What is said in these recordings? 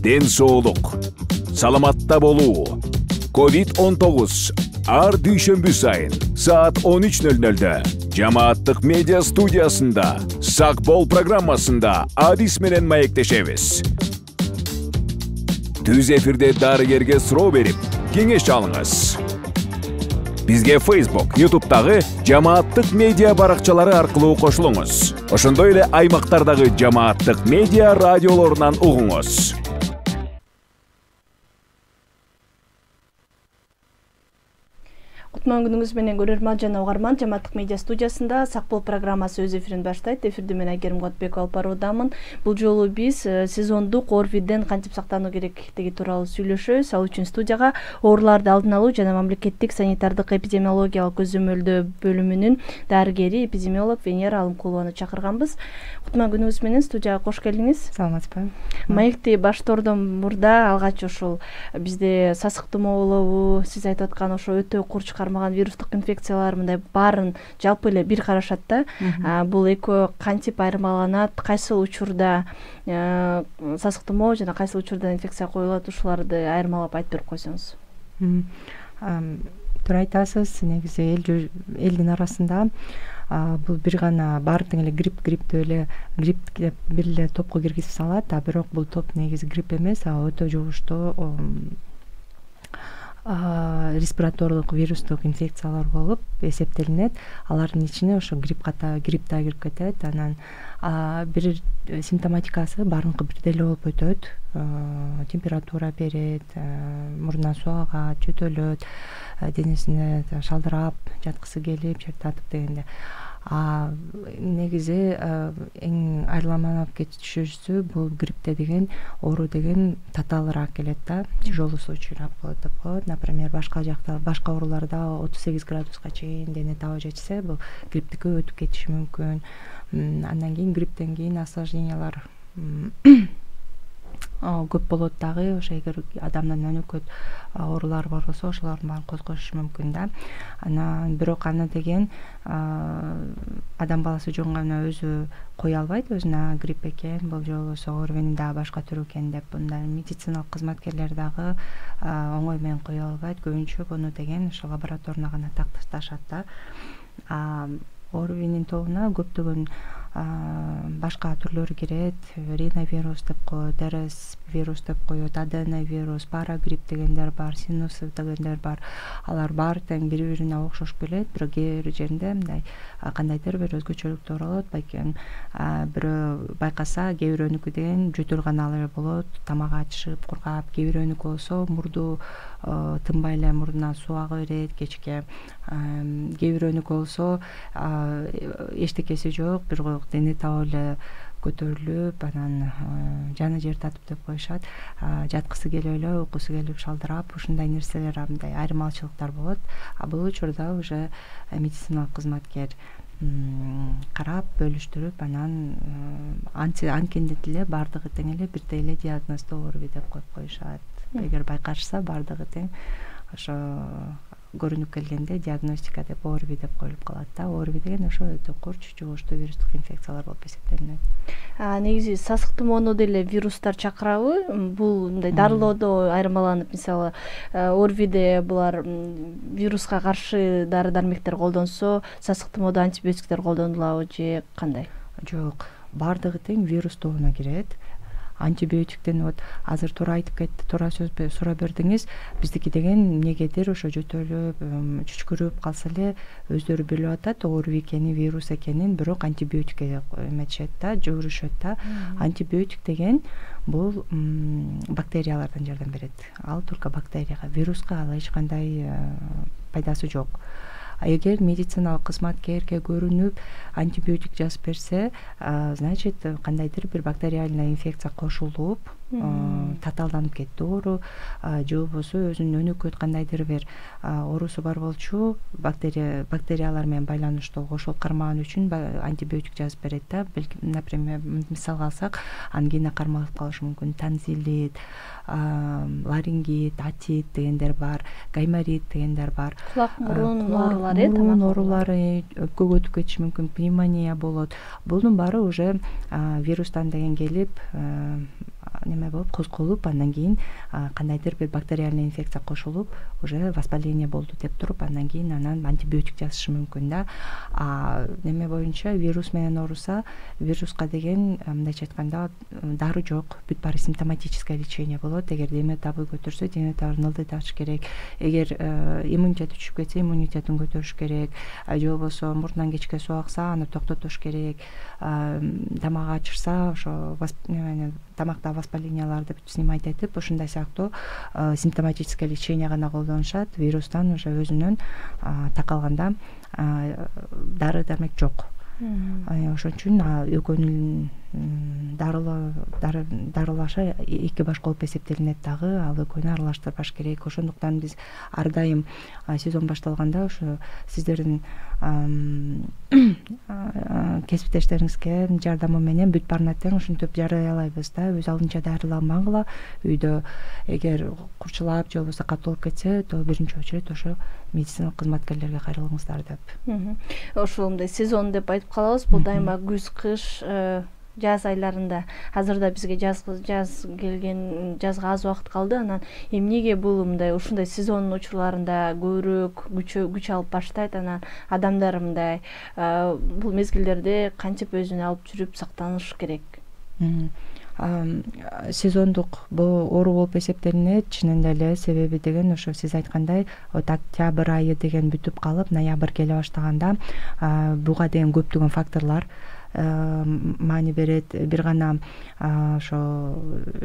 ден соолук, саламатта болуу. COVID-19 ар дүйшөмбү сайын саат 13:00-дө жамааттык медиа студиясында Сак бол программасында Адис менен маектешебиз. Түз эфирде дарыгерге суроо берип, кеңеш алыңыз. Бизге Facebook, YouTube'дагы жамааттык медиа баракчалары аркылуу кошулуңуз. Ошондой эле аймактардагы жамааттык медиа радиолорунан угуңуз. Кутман күнүңүз менен көрөрман жана угарман, жамааттык медиа студиясында Сак бол программасы өз эфирин баштайт. Эфирде мен Айгерим Кодбекова алып баруудамын. Бул жолу биз сезондук ОРВИден кантип сактануу керектиги тууралуу сүйлөшөбүз. Ал үчүн студияга ооруларды алдын алуу жана мамлекеттик санитардык эпидемиологиялык көзөмөлдөө бөлүмүнүн дарыгери, эпидемиолог Венера Алымкулованы чакырганбыз. Кутман күнүңүз менен студияга кош келдиңиз. Саламатсызбы? Маекти баштоордон мурда алгач ушул бизде сасык тумоо болобу, сиз айтып аткан ошо өтө курч кармаган вирустук инфекциялар мындай баарын жалпы эле бир карашат да. Бул экөө кантип айырмаланат, кайсыл учурда сасык тумоо жана кайсыл учурда инфекция коюлат, ушуларды айырмалап айтып берип койсоңуз. Туура айтасыз, негизи элдин арасында бул бир гана баары тең эле грипптүү эле грипп бир эле топко киргизип салат, бирок бул топ негизи грипп эмес, өтө жугуштуу респираторлук вирустук инфекциялар болуп эсептелинет. Алардын ичине ошо грипп да кирип кетет. Анан бир симптоматикасы баарыныкы бирдей эле болуп өтөт. Температура берет, мурдунан суу агат, жөтөлөт, денесине шалдырап, жаткысы келип, чартатып дегенде. Негизи эң айырмаланып кетишүүсү бул гриппте деген оору деген татаалыраак келет да, тяжелый случайлар болот деп коет. Например, башка ооруларда 38 градуска чейин дене табы жетсе, бул грипптики өтүп кетиши мүмкүн. Андан кийин грипптен кийин осложнениялар көп болот дагы. Ошо эгер адамдын өнөкөт оорулар бар болсо, ошолордун баарын козгошу мүмкүн да. Анан бирок аны деген адам баласы жөн гана өзү кое албайт, өзүнө грипп экен, бул же болбосо ОРВИнин дагы башка түрү экен деп, мындай медициналык кызматкерлер дагы оңой менен кое албайт. Көбүнчө буну деген ошо лабораторуна гана такташат да. ОРВИнин тобуна көптөгөн башка түрлөрү кирет. Риновирус деп коет, РС вирус деп коет, аденовирус, парагрипп дегендер бар, синус дегендер бар. Алар баары тең бири-бирине окшош келет, бирок кээ бир жеринде мындай кандайдыр бир өзгөчөлүктөр болот. Балким бирөө байкаса, кээ бирөөнүкү деген жөтөл каналы болот, тамак ачышып, кургап, кээ бирөөнүкү болсо мурду тынбай эле мурдунан суу ага берет кечке. Кээ бирөөнүкү болсо эчтекеси жок, бирок дене табы эле көтөрүлүп, анан жаны жер татып деп коюшат. Жаткысы келип эле, уйкусу келип шалдырап, ушундай нерселер, мындай айырмачылыктар болот. Бул учурда уже медициналык кызматкер карап, бөлүштүрүп, анан анткенде деле баардыгы тең эле бирдей эле диагноздуу ОРВИ деп коюп коюшат. Эгер байкашса, баардыгы тең ошо көрүнүп келгенде диагностика деп ОРВИ деп коюлуп калат да. ОРВИ деген ошо өтө курч жугуштуу вирустук инфекциялар болуп эсептелинет. Негизи сасык тумоону деле вирустар чакырабы? Бул мындай дарылоодо айырмаланып, мисалы ОРВИде булар вируска каршы дары-дармектер колдонсо, сасык тумоодо антибиотиктер колдонулабы же кандай? Жок, баардыгы тең вирус тобуна кирет. Антибиотиктен азыр туура айтып кетти, туура сөз сурап бердиңиз. Биздики деген эмнегедир ошо жөтөлүп, чүчкүрүп калса эле өздөрү билип атат ОРВИ экенин, вирус экенин, бирок антибиотикке эметишет да, жүрүшөт да. Антибиотик деген бул бактериялардан жардам берет. Ал только бактерияга, вируска ал эч кандай пайдасы жок. Эгер медициналык кызматкерге көрүнүп антибиотик жазып берсе, значит кандайдыр бир бактериальный инфекция кошулуп, татаалданып кетти оору, же болбосо өзүнүн өнөкөт кандайдыр бир оорусу бар болчу, бактериялар менен байланыштуу ошол кармаган үчүн антибиотик жазып берет да. Например, мисалга алсак, ангина кармалып калышы мүмкүн, танзилит, ларингит, атит дегендер бар, гайморит дегендер бар. Кулак мурун мурун оорулары өпкөгө өтүп кетиши мүмкүн, пневмония болот. Bunun баары уже вирустан деген келип неме болуп козголуп, андан кийин кандайдыр бир бактериальный инфекция кошулуп, уже воспаление болду деп туруп, андан кийин анан антибиотик жазышы мүмкүн да. Неме боюнча вирус менен ооруса, вируска деген мындайча айтканда дары жок, бүт баары симптоматическое лечение болот. Эгер дене табы көтөрсө, дене табын ылдыйташ керек. Эгер иммунитет түшүп кетсе, иммунитетин көтөрүш керек. Же болбосо мурдунан кечке суу акса, аны токтотуш керек. Тамак ачырса, ошо тамакта воспаленияларды бүт снимать этип, ошондой сыяктуу симптоматическое лечение гана колдонушат. Вирустан уже өзүнөн такалганда дары дармек жок. Ошон үчүн экөөнүн дарылашы эки баш кылып эсептелинет дагы, ал экөөнү аралаштырбаш керек. Ошондуктан биз ар дайым сезон башталганда ошо сиздердин кесиптештериңизге жардамы менен бүт баарына тең ушинтип жарыялайбыз да. Өз алдынча дарыланбагыла. Үйдө эгер курчулап же болбосо катылып кетсе, то биринчи очередь ошо медицина кызматкерлерге кайрылыңыздар деп. Ошол мындай сезон деп айтып калабыз. Бул дайыма күз, кыш, жаз айларында. Азырда бизге жаз келген, жазга аз убакыт калды. Анан эмнеге бул мындай ушундай сезон учурларында көбүрөөк күч алып баштайт? Анан адамдар мындай бул мезгилдерде кантип өзүн алып жүрүп сактаныш керек? Сезондук оору болуп эсептелинет чынында эле. Себеби деген ошо сиз айткандай, октябрь айы деген бүтүп калып, ноябрь келе баштаганда буга деген көптөгөн факторлор маани берет. Бир гана ошо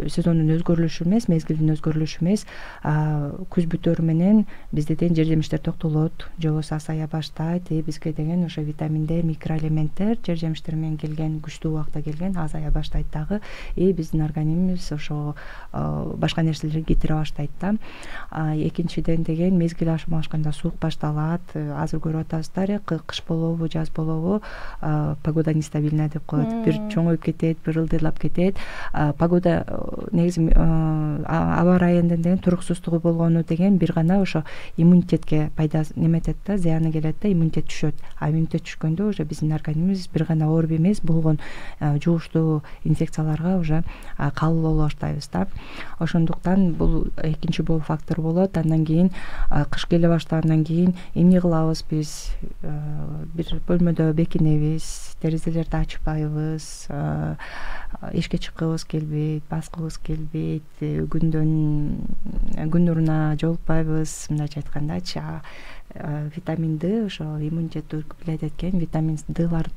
сезондун өзгөрүлүшү эмес, мезгилдин өзгөрүлүшү эмес, күз бүтөрү менен бизде деген жер жемиштер токтолот, же болбосо азая баштайт. Бизге деген ошо витаминдер, микроэлементтер жер жемиштер менен келген, күчтүү убакта келген азая баштайт дагы. Биздин организмибиз ошо башка нерселерди кетире баштайт да. Экинчиден деген мезгил ашмашканда суук башталат. Азыр көрүп атасыздар, кыш болобу, жаз болобу, погода нестабильная деп коет. Бир чоңоюп кетет, бир ылдыйлап кетет. Погода негизи аба ырайынын деген туруксуздугу болгону деген бир гана ошо иммунитетке пайдасы неметет да, зыяны келет да, иммунитет түшөт. Иммунитет түшкөндө уже биздин организмибиз бир гана ооруп эмес, болгон жугуштуу инфекцияларга уже кабыл боло баштайбыз да. Ошондуктан бул экинчи фактор болот. Андан кийин кыш келе баштагандан кийин эмне кылабыз биз? Бир бөлмөдө бекинебиз, терезелерди ачпайбыз, эшикке чыккыбыз келбейт, баскыбыз келбейт, күн нуруна жолукпайбыз. Мындайча айткандачы, витамин Д, ошо иммунитетти укмлет эткен витамин Д'лар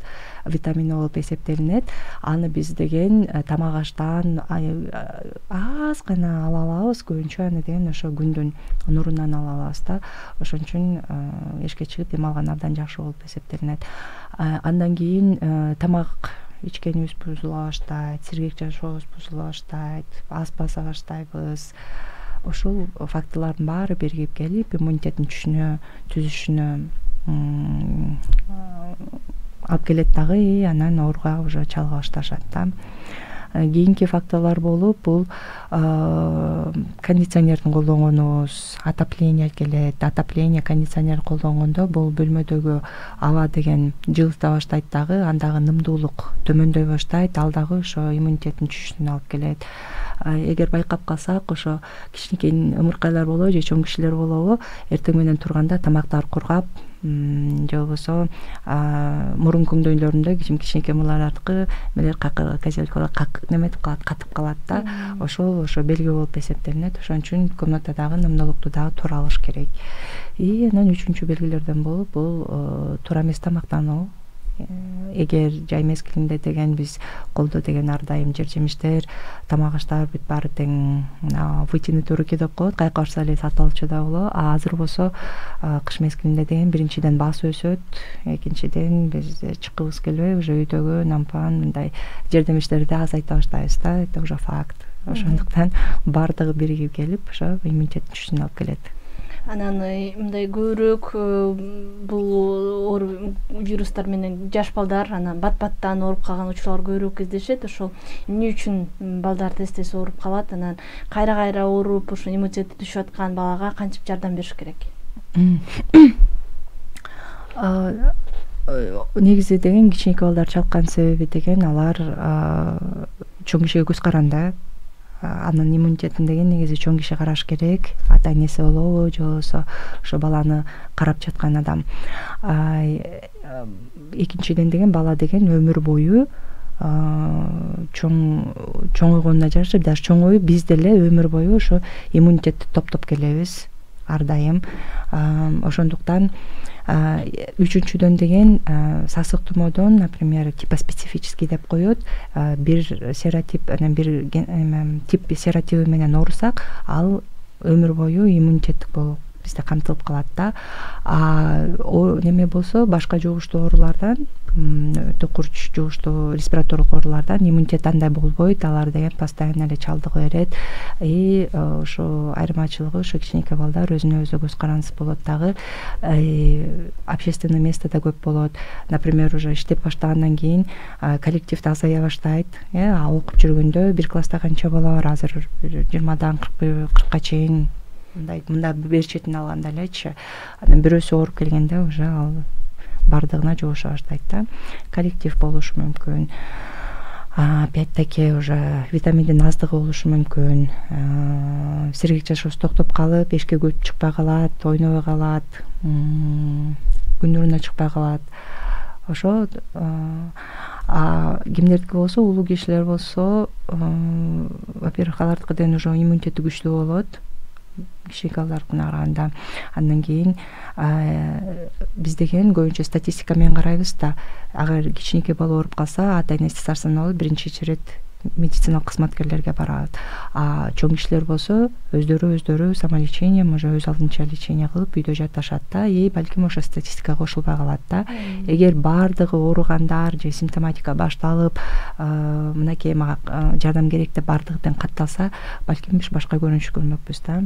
витамини болуп эсептелинет. Аны биз деген тамак аштан аз гана ала алабыз, көбүнчө аны деген ошо күндүн нурунан ала алабыз да. Ошон үчүн эшикке чыгып дем алган абдан жакшы болуп эсептелинет. Андан кийин тамак ичкенибиз бузула баштайт, сергек жашообуз бузула баштайт, ас баса баштайбыз. Ошол факторлордун баары биригип келип иммунитеттин түзүшүнө алып келет дагы, анан ооруга уже чалга башташат да. Кийинки факторлор болуп, бул кондиционердин колдонгонубуз, отопление келет. Отопление, кондиционер колдонгондо бул бөлмөдөгү аба деген жылыта баштайт дагы, андагы нымдуулук төмөндөй баштайт, ал дагы ошо иммунитеттин түшүшүнө алып келет. Эгер байкап калсак, ошо кичинекей ымыркайлар болобу же чоң кишилер болобу, эртең менен турганда тамактар кургап, же болбосо мурун көңдөйлөрүндө кичинекей мулардыкы мелер неметип калат, катып калат да. Ошо белги болуп эсептелинет. Ошон үчүн комнатадагы нымдуулукту дагы туура алыш керек. Анан үчүнчү белгилерден болуп, бул туура эмес тамактануу. Эгер жай мезгилинде деген биз колдо деген ар дайым жер жемиштер, тамак аштар бүт баары тең вытянутые руки деп коет, кайка барса эле сатып алчу да болобу. Азыр болсо кыш мезгилинде деген биринчиден баасы өсөт, экинчиден биз чыккыбыз келбей, уже үйдөгү нампан мындай жер жемиштерди азайта баштайбыз да. Это уже факт. Ошондуктан баардыгы биригип келип, ошо иммунитеттин түшүшүнө алып келет. Анан мындай көбүрөөк бул вирустар менен жаш балдар анан бат-баттан ооруп калган учурлар көбүрөөк кездешет. Ошол эмне үчүн балдар тез ооруп калат? Анан кайра ооруп, ошо иммунитети түшүп аткан балага кантип жардам бериш керек? Негизи деген кичинекей балдар чалкан себеби деген алар чоң кишиге көз каранды. анын иммунитетин деген негизи чоң киши караш керек, ата энеси болобу же болбосо ошо баланы карап жаткан адам. Экинчиден деген бала деген өмүр бою чоңойгонуна жараша даже чоңоюп биз деле өмүр бою ошо иммунитетти топтоп келебиз ар дайым. Ошондуктан үчүнчүдөн деген сасык тумоодон, например, типоспецифический деп коет, бир серотип, анан бир тип серотиби менен оорусак, ал өмүр бою иммунитеттик болуп бизде камтылып калат да. Неме болсо башка жугуштуу оорулардан, түкүрч жугуштуу респираторлук оорулардан иммунитет андай болбойт, алар деген постоянно эле чалдыгы берет. Ошо айырмачылыгы ошо кичинекей балдар өзүнө өзү көз карандысыз болот дагы, общественный местода көп болот. Например, уже иштеп баштагандан кийин коллективде азая баштайт. Окуп жүргөндө бир класста канча бала бар, азыр 20-дан 40-ка чейин мында бер четин алганда элечи, анан бирөөсү ооруп келгенде уже ал бардыгына жугуша баштайт да. Коллектив болушу мүмкүн. Опять-таки уже витаминдин аздыгы болушу мүмкүн. Сергек жашоосу токтоп калып, эшикке көп чыкпай калат, ойнобой калат, күн нуруна чыкпай калат. Ошо кимдердики болсо, улуу кишилер болсо, во-первых, алардыкыдан уже иммунитети күчтүү болот, кичинекей балдарыкына караганда. Андан кийин биз деген көбүнчө статистика менен карайбыз да. Агар кичинекей бала ооруп калса, ата энеси сарсанаа болуп биринчи ирет медициналык кызматкерлерге барат. Чоң кишилер болсо өздөрү самолечением, уже өз алдынча лечение кылып үйдө жатышат да, балким ошо статистикага кошулбай калат да. Эгер бардыгы ооругандар же симптоматика башталып, мынакей мага жардам керек деп бардыгы катталса, балким биз башка көрүнүш көрмөкпүз да.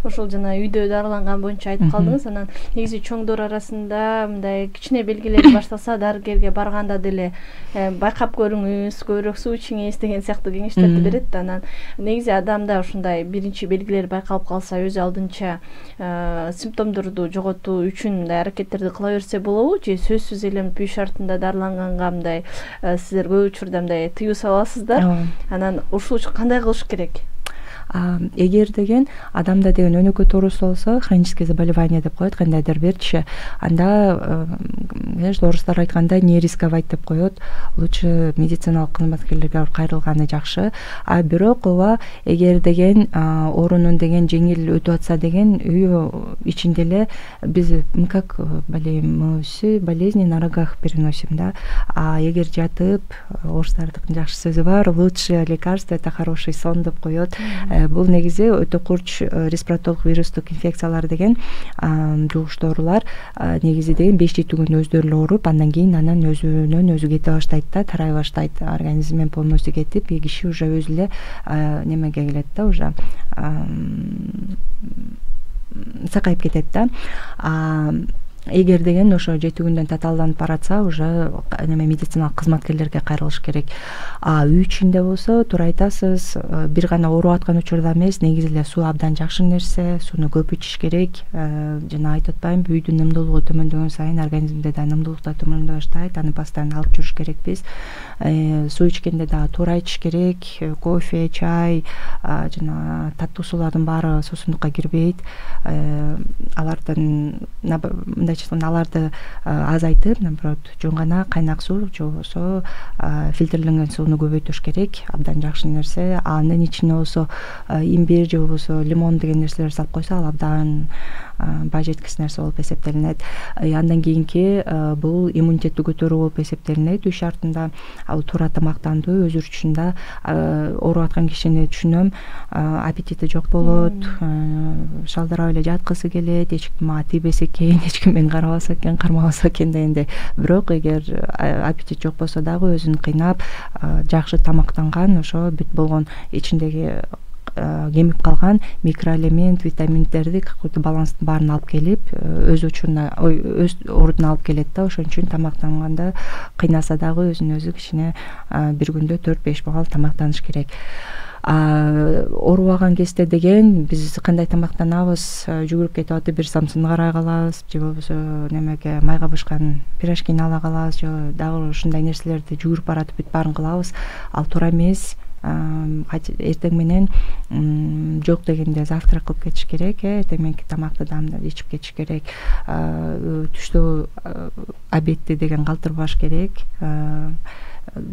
Ошол жана үйдө дарыланган боюнча айтып калдыңыз. Анан негизи чоңдор арасында мындай кичине белгилери башталса, дарыгерге барганда деле байкап көрүңүз, көбүрөөк суу ичиңиз деген сыяктуу кеңештерди берет. Анан негизи адамда ушундай биринчи белгилер байкалып калса, өз алдынча симптомдорду жоготуу үчүн мындай аракеттерди кыла берсе болобу же сөзсүз эле үй шартында дарыланганга мындай сиздер көп учурда мындай тыюу саласыздар. Анан ушул үчүн кандай кылыш керек? Эгер деген адамда деген өнөкөт оорусу болсо, хроническое заболевание деп коет, кандайдыр бирчи, анда орустар айткандай не рисковать деп коет, лучше медициналык кызматкерлерге кайрылганы жакшы. Бирок эгер деген оорунун деген жеңил өтүп атса деген үй ичинде эле биз как болезнь, болезни на рогах переносим да. Эгер жатып, орустардын жакшы сөзү бар, лучшее лекарство это хороший сон деп коет. Бул негизи өтө курч респираторлук вирустук инфекциялар деген жугуштуу оорулар негизи деген 5-7 күн өздөрү эле ооруп, андан кийин анан өзүнөн өзү кете баштайт да, тарай баштайт, организмден полностью кетип, киши уже өзү эле немеге келет да, уже сакайып кетет да. Эгер деген ошо 7 күндөн татаалданып баратса, уже медициналык кызматкерлерге кайрылыш керек. Үй ичинде болсо, туура айтасыз, бир гана ооруп аткан учурда эмес, негизи эле суу абдан жакшы нерсе, сууну көп ичиш керек. Жана айтып атпаймынбы, үйдүн нымдуулугу төмөндөгөн сайын организмде да нымдуулук да төмөндөй баштайт, аны постоянно алып жүрүш керекпиз. Суу ичкенде дагы туура ичиш керек, кофе, чай, жана таттуу суулардын баары суусундукка кирбейт. Аларды азайтып, наоборот, жөн гана кайнак суу же болбосо фильтрленген сууну көбөйтүш керек, абдан жакшы нерсе. Анын ичине болсо имбирь же болбосо лимон деген нерселер салып койсо, ал абдан баа жеткис нерсе болуп эсептелинет. Андан кийинки бул иммунитетти көтөрүү болуп эсептелинет. Үй шартында ал туура тамактандуу, өз учурунда ооруп аткан кишини түшүнөм, аппетити жок болот, шалдырап эле жаткысы келет, эч ким мага тийбесе экен, эч ким мени карабаса экен, кармабаса экен дегендей. Бирок эгер аппетит жок болсо дагы өзүн кыйнап, жакшы тамактанган, ошо бүт болгон ичиндеги кемип калган микроэлемент, витаминдерди, какой-то баланстын баарын алып келип, өз учуруна, өз ордуна алып келет да. Ошон үчүн тамактанганда кыйнаса дагы өзүн өзү кичине бир күндө 4-5 багал тамактаныш керек. Оорубаган кезде деген биз кандай тамактанабыз, жүгүрүп кетип атып бир самсыны карай калабыз, же болбосо немеге майга бышкан пирожкини ала калабыз, же дагы ушундай нерселерди жүгүрүп баратып бүт баарын кылабыз. Ал туура эмес. эртең менен жок дегенде завтрак кылып кетиш керек, эртең мененки тамакты даамдап ичип кетиш керек, түштө обедти деген калтырбаш керек,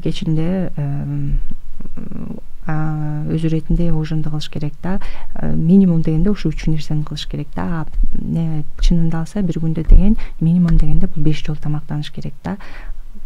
кечинде өз иретинде ужинду кылыш керек да. Минимум дегенде ушу 3 нерсени кылыш керек да. Чынында алса бир күндө деген минимум дегенде бул 5 жолу тамактаныш керек да.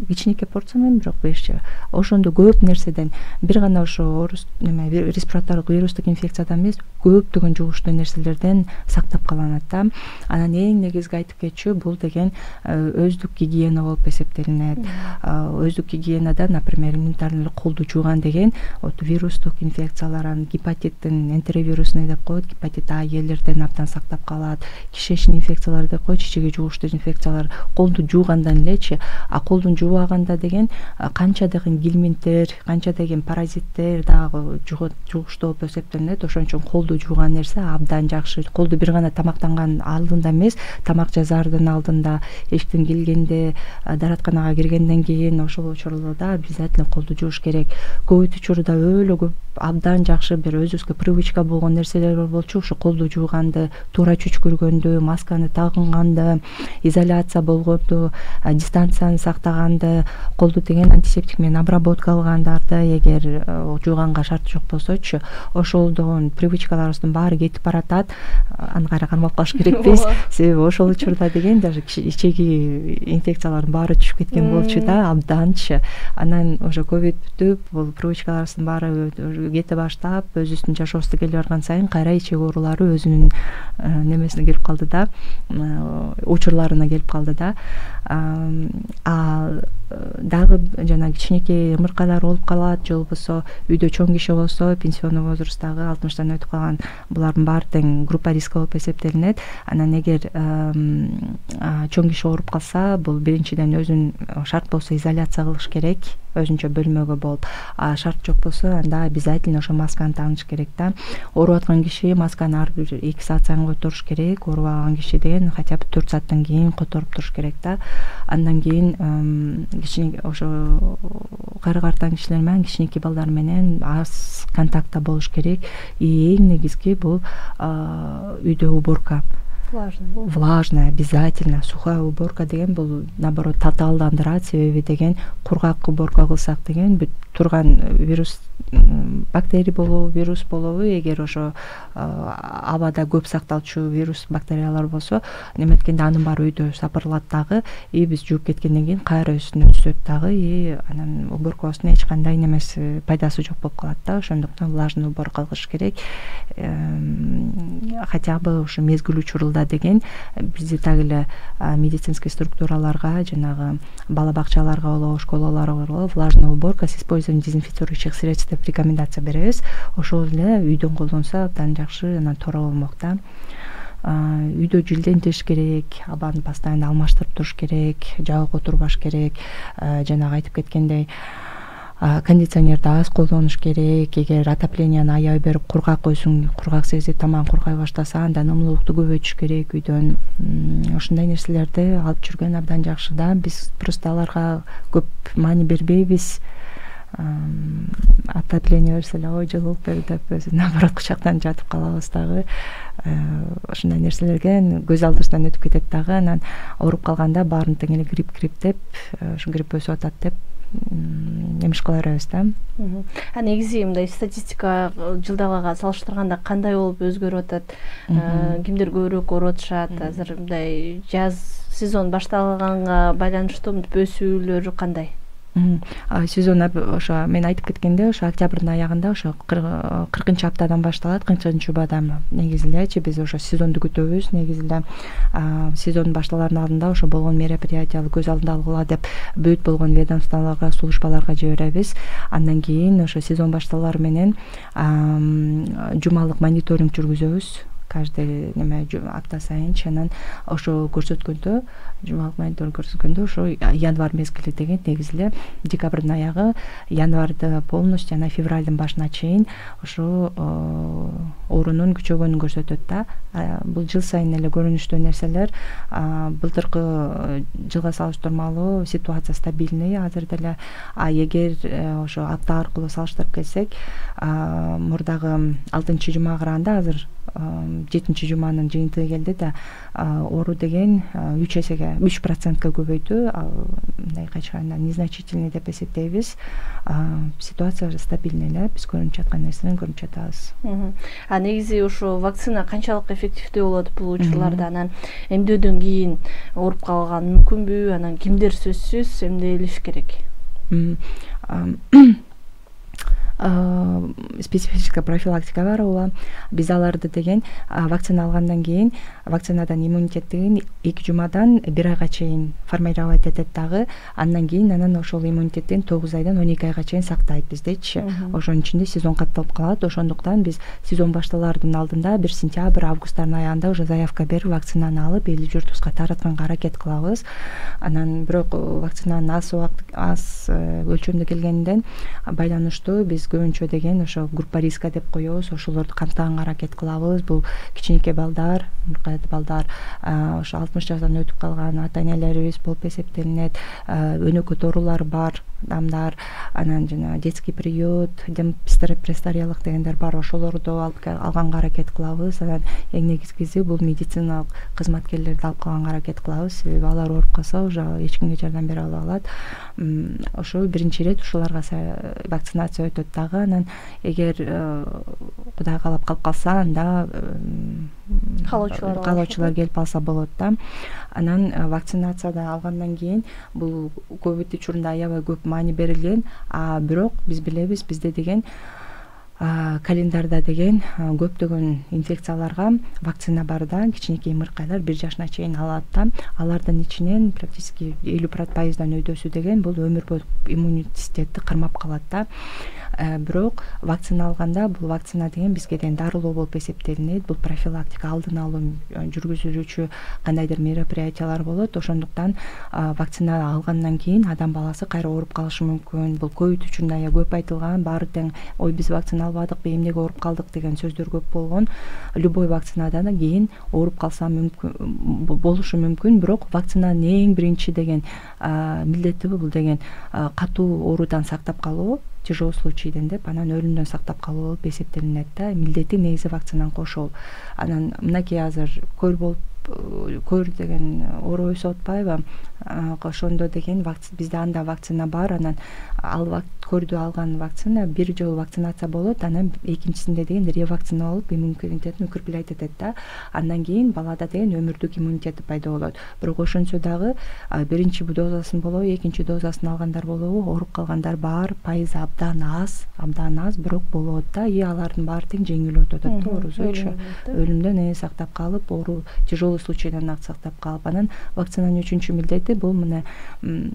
Кичинекей порция менен, бирок 5 жолу. Ошондо көп нерседен бир гана ошо респираторлук вирустук инфекциядан эмес, көптөгөн жугуштуу нерселерден сактап калынат да. Анан эң негизги айтып кетчү бул деген өздүк гигиена болуп эсептелинет. Өздүк гигиенада, например, элементарный колду жууган деген вирустук инфекциялар, гепатиттин энтеровирусный деп коет, гепатит А элерден абдан сактап калат. Кишечный инфекциялар деп коет, ичеги жугуштуу инфекциялар колду жуугандан элечи, а колдун жуубаганда деген канча деген гельминттер, канча деген паразиттер дагы жугуштуу болуп эсептелинет. Ошон үчүн колду жууган нерсе абдан жакшы. Колду бир гана тамактанган алдында эмес, тамак жазаардын алдында, эшиктен киргенде, дааратканага киргенден кийин ошол учурларда обязательно колду жууш керек. Көп учурда өлө көп абдан жакшы бир өзүбүзгө привычка болгон нерселер болчу. Ушу колду жууганды, туура чүчкүргөндү, масканы тагынганды, изоляция болгонду, дистанцияны сактаганды, колду деген антисептик менен обработка кылгандарды эгер жууганга шарт жок болсочу, ошолдон привычкаларыбыздын баары кетип баратат. Аны кайра кармап калыш керекпиз. Себеби ошол учурда деген даже ичеги инфекциялардын баары түшүп кеткен болчу да, абданчы. Анан ошо ковид бүтүп, бул привычкаларыбыздын баары кете баштап, өзүбүздүн жашообузда келе барган сайын кайра ичеги оорулары өзүнүн немесине келип калды да, учурларына келип калды да. Дагы жана кичинекей ымыркалар болуп калат, же болбосо үйдө чоң киши болсо, пенсионный возрасттагы 60-тан өтүп калган, булардын баары тең группа риска болуп эсептелинет. Анан эгер чоң киши ооруп калса, бул биринчиден өзүн шарт болсо изоляция кылыш керек, өзүнчө бөлмөгө болуп. Шарт жок болсо анда обязательно ошо масканы тагыныш керек да. Ооруп аткан киши масканы ар бир 2 саат сайын которуш керек. Оорубаган киши деген хотя бы 4 сааттан кийин которуп туруш керек да. Андан кийин кичине ошо карыгартан кишилер менен, кичинекей балдар менен аз контактта болуш керек. И эң негизги бул үйдө уборка. Влажная, обязательно. Сухая уборка деген бул наоборот татаалдандырат, себеби деген кургак уборка кылсак деген бүт турган вирус, бактерия болобу, вирус болобу, эгер ошо абада көп сакталчу вирус, бактериялар болсо, неметкенде анын баары үйдө сапырылат дагы, и биз жууп кеткенден кийин кайра үстүнө түшөт дагы, и анан уборкабыздын эч кандай немеси, пайдасы жок болуп калат да. Ошондуктан влажный уборка кылыш керек. Хотя бы ошо мезгил учурунда деген бизде так эле медицинский структураларга, жанагы бала бакчаларга болобу, школаларга болобу влажная уборка с использованием дезинфицирующих средств деп рекомендация беребиз. Ошол эле үйдөн колдонсо абдан жакшы, анан туура болмок да. Үйдө жилдентиш керек, абаны постоянно алмаштырып туруш керек, жабык отурбаш керек. Жанагы айтып кеткендей, кондиционерди аз колдонуш керек. Эгер отопленияны аябай берип кургак өзүң кургак сезип тамагың кургай баштаса, анда ымылуулукту көбөйтүш керек үйдөн. Ошондой нерселерди алып жүргөн абдан жакшы да. Биз просто аларга көп маани бербейбиз. Отопление берсе эле ой жылуулук берди деп наоборот кучактанып жатып калабыз дагы. Ошондой нерселерге көз алдыбыздан өтүп кетет дагы. Анан ооруп калганда баарын тең эле грипп деп, ошо грипп өсүп атат деп эмиш кыла беребиз да. Негизи мындай статистика жылдагыга салыштырганда кандай болуп өзгөрүп атат? Кимдер көбүрөөк ооруп атышат? Азыр мындай жаз сезон башталганга байланыштуу өсүүлөр кандай? Сезон ошо мен айтып кеткенде, ошо октябрдын аягында, ошо 40 аптадан башталат, 40 жубадан негизи элечи биз ошо сезонду күтөбүз. Негизи сезон башталарынын алдында ошо болгон мероприятияны көз алдында алгыла деп бүт болгон ведомстволорго, службаларга жиберебиз. Андан кийин ошо сезон башталары менен жумалык мониторинг жүргүзөбүз. каждый апта сайынчы. Анан ошо көрсөткөндө, жумалык мониторинг көрсөткөндө ошо январь мезгили деген негизи эле декабрдын аягы, январды полностью, жана февралдын башына чейин ошо оорунун күчөгөнүн көрсөтөт да. Бул жыл сайын эле көрүнүштүү нерселер. Былтыркы жылга салыштырмалуу ситуация стабильный азыр деле. Эгер ошо апта аркылуу салыштырып келсек, мурдагы 6-жума караганда азыр 7-жуманын жыйынтыгы келди да, оору деген 3%-ка көбөйдү. Мындай качканда незначительный деп эсептейбиз. Ситуация стабильный эле, биз көрүнүп жаткан нерсени көрүнүп жатабыз. Негизи ошо вакцина канчалык эффективдүү болот бул учурларда? Анан эмдөөдөн кийин ооруп калган мүмкүнбү? Анан кимдер сөзсүз эмделиш керек? Специфическая профилактика бар, ооба. Биз аларды деген вакцина алгандан кийин вакцинадан иммунитеттигин 2 жумадан 1 айга чейин формировать этет дагы. Андан кийин анан ошол иммунитеттин 9 айдан 12 айга чейин сактайт биздечи. Ошонун ичинде сезон катталып калат. Ошондуктан биз сезон башталаардын алдында 1 сентябрь, августтун аягында уже заявка берип вакцинаны алып, эл журтубузга таратканга аракет кылабыз. Анан бирок вакцинанын аз өлчөмдө келгенден байланыштуу биз көбүнчө деген ошо группа риска деп коебуз, ошолорду камтыганга аракет кылабыз. Бул кичинекей балдар, балдар, ошо 60 жаштан өтүп калган ата-энелерибиз болуп эсептелинет. Өнөкөт оорулар бар адамдар, анан жана детский приют, престарелых дегендер бар, ошолорду алганга аракет кылабыз. Анан эң негизгиси бул медициналык кызматкерлерди алып калганга аракет кылабыз, себеби алар ооруп калса уже эч кимге жардам бере албай калат. Ошо биринчи ирет ушуларга вакцинация өтөт дагы. Анан эгер Кудай каалап калып калса, анда каалоочулар келип алса болот да. Анан вакцинациядан алгандан кийин бул ковид учурунда аябай көп маани берилген, бирок биз билебиз, бизде деген календарда деген көптөгөн инфекцияларга вакцина бар да. Кичинекей мыркайлар 1 жашына чейин алат да. Алардын ичинен практически 50%дан өйдөсү деген бул өмүр бою иммунитетти кармап калат да. Бирок вакцина алганда бул вакцина деген бизге деген дарылоо болуп эсептелинет. Бул профилактика, алдын алуу жүргүзүлүүчү кандайдыр мероприятиялар болот. Ошондуктан вакцина алгандан кийин адам баласы кайра ооруп калышы мүмкүн. Бул ковид учурунда көп айтылган, баары тең ой биз вакцина албадыкпы, эмнеге ооруп калдык деген сөздөр көп болгон. Любой вакцинадан кийин ооруп калса мүмкүн, болушу мүмкүн, бирок вакцинанын эң биринчи деген милдети бул деген катуу оорудан сактап калуу, тяжелый случайден деп, анан өлүмдөн сактап калуу болуп эсептелинет да. Милдети негизи вакцинаны кошуу. Анан мынакей азыр көр деген оору өсүп атпайбы? Ошондо деген бизде анда вакцина бар. Анан көрдү алган вакцина 1 жолу вакцинация болот, анан экинчисинде деген ревакцина болуп иммунитетин укреплять этет да. Андан кийин балада деген өмүрдүк иммунитети пайда болот. Бирок ошончо дагы биринчи дозасын болобу, экинчи дозасын алгандар болобу, ооруп калгандар бар, пайызы абдан аз, бирок болот да. Алардын баары тең жеңил өтөт да, оорусучу. Өлүмдөн сактап калып, оору тяжелый случайдан сактап калып. Анан вакцинанын үчүнчү милдети бул мына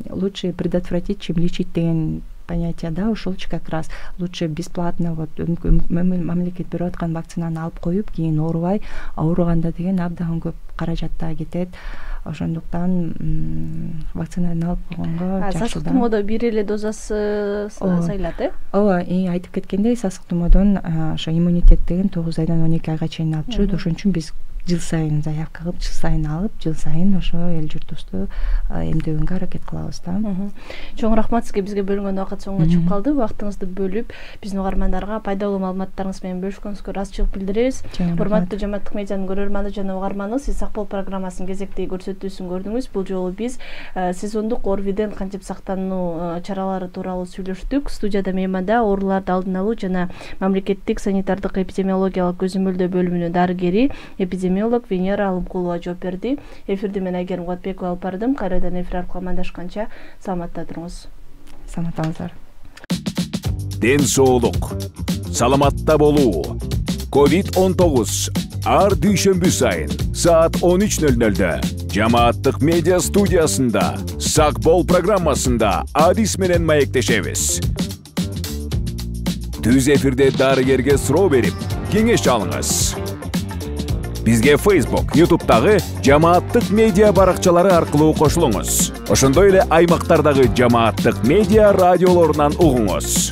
лучше предотвратить, чем лечить деген понятие да. Ошолчу как раз лучше бесплатно вот мамлекет берип аткан вакцинаны алып коюп, кийин оорубай, ооруганда деген абдан көп каражатта кетет. Ошондуктан вакцинаны алып койгонго жакшы да. Сасык тумоодо бир эле дозасы сайлат, ооба, айтып кеткендей, сасык тумоодон ошо иммунитет деген 9 айдан 12 айга чейин алып жүрөт. Ошон үчүн биз жыл сайын заявка кылып, жыл сайын алып, жыл сайын ошо эл журтубузду эмдөгөнгө аракет кылабыз да. Чоң рахмат сизге, бизге бөлүнгөн убакыт соңуна чыгып калды. Убактыңызды бөлүп, биздин угармандарга пайдалуу маалыматтарыңыз менен бөлүшкөнүңүзгө ыраазычылык билдиребиз. Урматтуу Жамааттык медианын көрөрманы жана угарманы, сиз Сак бол программасынын кезектеги көрсөтүүсүн көрдүңүз. Бул жолу биз сезондук ОРВИден кантип сактануу чаралары тууралуу сүйлөштүк. Студияда мейманда ооруларды алдын алуу жана мамлекеттик санитардык эпидемиологиялык көзөмөлдөө бөлүмүнүн дарыгери, эпидемиолог Венера Алымкулова жооп берди. Эфирди мен Айгерим Куатбекова алып бардым. Кайрадан эфир аркылуу амандашканча саламатта туруңуз. Саламатыңыздар. Ден соолук, саламатта болуу. COVID-19 ар дүйшөмбү сайын саат 13:00-дө Жамааттык медиа студиясында Сак бол программасында адис менен маектешебиз. Түз эфирде дарыгерге суроо берип, кеңеш алыңыз. Бизге Facebook, YouTube'дагы жамааттык медиа баракчалары аркылуу кошулуңуз. Ошондой эле аймактардагы жамааттык медиа радиолорунан угуңуз.